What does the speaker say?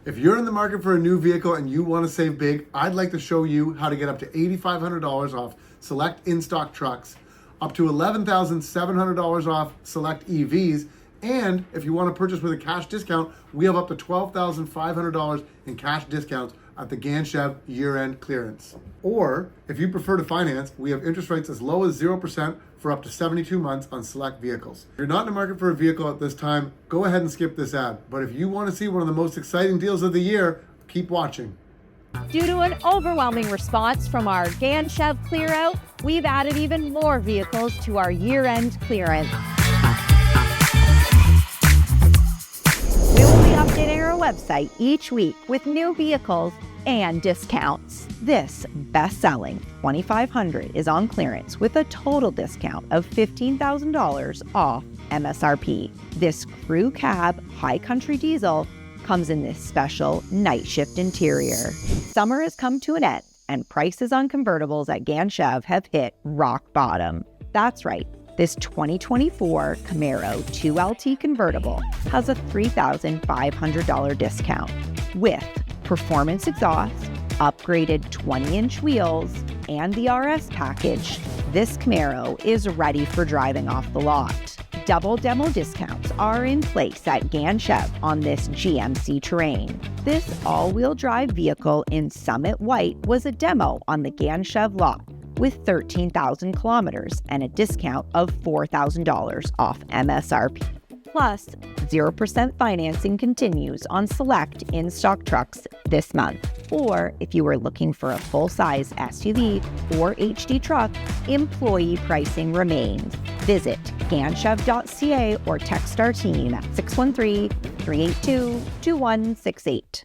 If you're in the market for a new vehicle and you want to save big, I'd like to show you how to get up to $8,500 off select in-stock trucks, up to $11,700 off select EVs, and if you want to purchase with a cash discount, we have up to $12,500 in cash discounts at the Chev year-end clearance. Or if you prefer to finance, we have interest rates as low as 0% for up to 72 months on select vehicles. If you're not in the market for a vehicle at this time, go ahead and skip this ad. But if you want to see one of the most exciting deals of the year, keep watching. Due to an overwhelming response from our Chev Clearout, we've added even more vehicles to our year-end clearance. We will be updating our website each week with new vehicles and discounts. This best-selling 2500 is on clearance with a total discount of $15,000 off MSRP. This crew cab high country diesel comes in this special night shift interior. Summer has come to an end and prices on convertibles at Chev have hit rock bottom. That's right. This 2024 Camaro 2LT convertible has a $3,500 discount with performance exhaust, upgraded 20-inch wheels, and the RS package. This Camaro is ready for driving off the lot. Double demo discounts are in place at Chev on this GMC Terrain. This all-wheel drive vehicle in Summit White was a demo on the Chev lot with 13,000 kilometers and a discount of $4,000 off MSRP. Plus, 0% financing continues on select in-stock trucks this month. Or if you are looking for a full-size SUV or HD truck, employee pricing remains. Visit ganchev.ca or text our team at 613-382-2168.